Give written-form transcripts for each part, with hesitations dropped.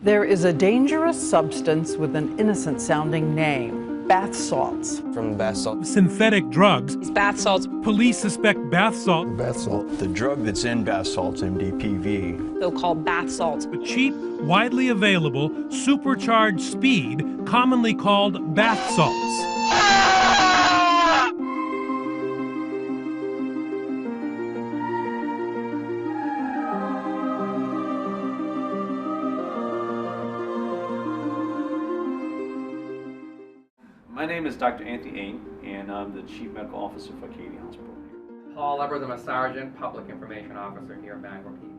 There is a dangerous substance with an innocent-sounding name, bath salts. From bath salt. Synthetic drugs. These bath salts. Police suspect bath salt. Bath salt. The drug that's in bath salts, MDPV. They'll call bath salts. A cheap, widely available, supercharged speed, commonly called bath salts. My name is Dr. Anthony Ain, and I'm the Chief Medical Officer for Katy Hospital here. Paul Evers, I'm a Sergeant, Public Information Officer here at Bangor PD.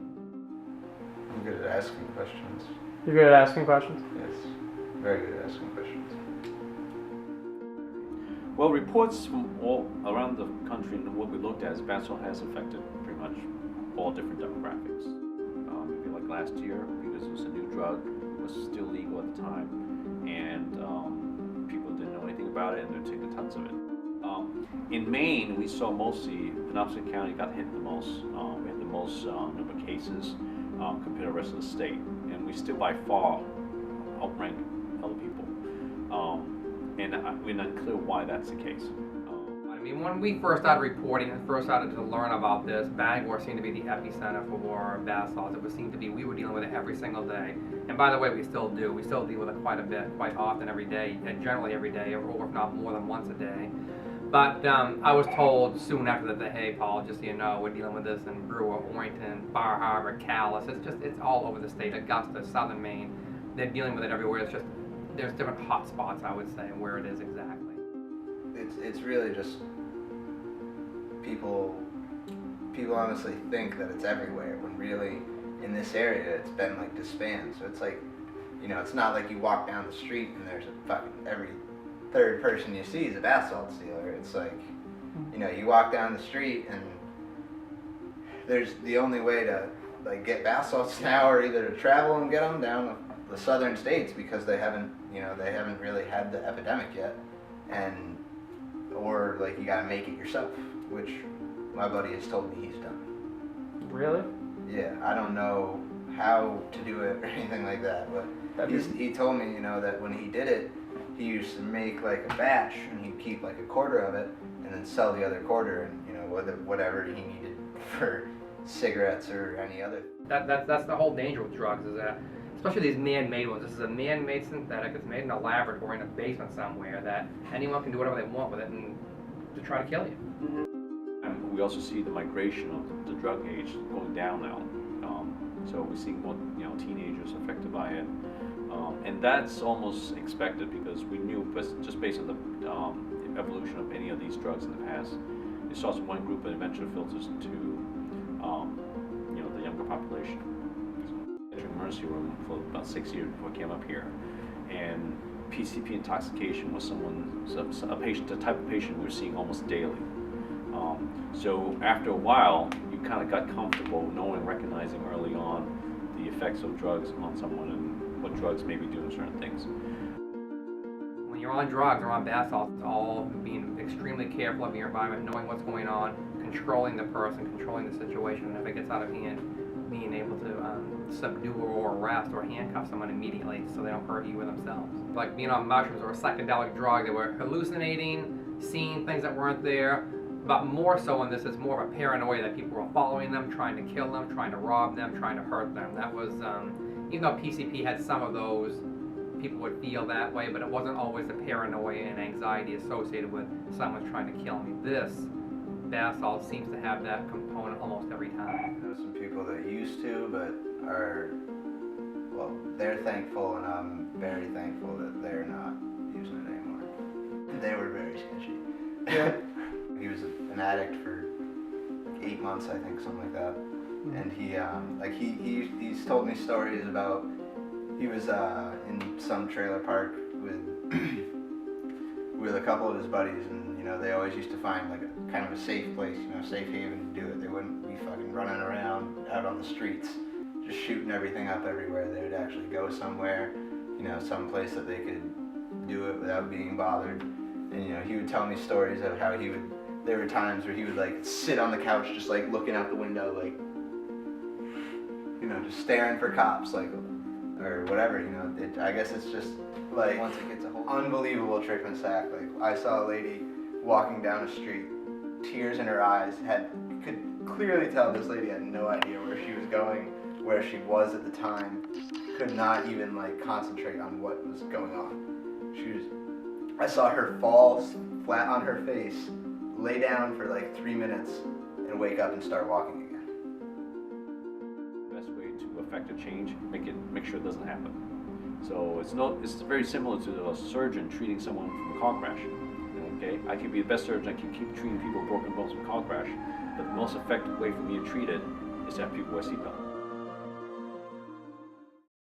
I'm good at asking questions. You're good at asking questions? Yes, very good at asking questions. Well, reports from all around the country and what we looked at is bath salt has affected pretty much all different demographics. Maybe like last year, because it was a new drug, it was still legal at the time, and people didn't know anything about it, and they're taking tons of it. In Maine, we saw mostly Penobscot County got hit the most. We had the most number of cases compared to the rest of the state, and we still by far outrank other people. And we're not clear why that's the case. I mean, when we first started reporting and first started to learn about this, Bangor seemed to be the epicenter for bath salts. It seemed to be, we were dealing with it every single day. And by the way, we still do. We still deal with it quite a bit, quite often every day, and generally every day, or if not more than once a day. But I was told soon after that, hey, Paul, just so you know, we're dealing with this in Brewer, Orrington, Bar Harbor, Calais. It's all over the state, Augusta, southern Maine. They're dealing with it everywhere. It's just, there's different hot spots, I would say, where it is exactly. It's really just people honestly think that it's everywhere, when really in this area it's been like disbanded. So it's like, you know, it's not like you walk down the street and there's a fucking every third person you see is a bath salt dealer. It's like, you know, you walk down the street and there's the only way to like get bath salts now are either to travel and get them down the southern states because they haven't really had the epidemic yet, and or like you gotta make it yourself, which my buddy has told me he's done. Really? Yeah, I don't know how to do it or anything like that, but he told me, you know, that when he did it, he used to make like a batch and he'd keep like a quarter of it and then sell the other quarter, and you know, whatever he needed for cigarettes or any other. That's the whole danger with drugs, is that especially these man-made ones. This is a man-made synthetic. It's made in a laboratory in a basement somewhere that anyone can do whatever they want with it and to try to kill you. And we also see the migration of the drug age going down now. So we're seeing more, you know, teenagers affected by it, and that's almost expected because we knew, just based on the evolution of any of these drugs in the past, it starts with one group and eventually filters into, you know, the younger population. Emergency room for about 6 years before I came up here, and PCP intoxication was a patient, the type of patient we were seeing almost daily. So after a while, you kind of got comfortable knowing, recognizing early on the effects of drugs on someone and what drugs may be doing certain things. When you're on drugs or on bath salts, it's all being extremely careful of your environment, knowing what's going on, controlling the person, controlling the situation, and if it gets out of hand, being able to subdue or arrest or handcuff someone immediately so they don't hurt you or themselves. Like being on mushrooms or a psychedelic drug, they were hallucinating, seeing things that weren't there, but more so in this, it's more of a paranoia that people were following them, trying to kill them, trying to rob them, trying to hurt them. That was, even though PCP had some of those, people would feel that way, but it wasn't always the paranoia and anxiety associated with someone's trying to kill me. This bath salt seems to have that component almost every time. I know some people that used to, but are, well, they're thankful, and I'm very thankful that they're not using it anymore. They were very sketchy. Yeah. He was an addict for like 8 months, I think, something like that. And he's told me stories about, he was in some trailer park with a couple of his buddies, and you know, they always used to find like a kind of a safe place, you know, safe haven to do it. They wouldn't be fucking running around out on the streets just shooting everything up everywhere. They would actually go somewhere, you know, some place that they could do it without being bothered. And you know, he would tell me stories of how there were times where he would like sit on the couch just like looking out the window, like, you know, just staring for cops, like or whatever, you know. I guess it's just like once it gets a whole unbelievable trick and sack. Like I saw a lady walking down the street, tears in her eyes, could clearly tell this lady had no idea where she was going, where she was at the time, could not even like concentrate on what was going on. I saw her fall flat on her face, lay down for like 3 minutes, and wake up and start walking again. The best way to affect a change, make sure it doesn't happen. So it's very similar to a surgeon treating someone from a car crash. Okay, I can be the best surgeon, I can keep treating people with broken bones from car crash, but the most effective way for me to treat it is to have people wear seatbelts.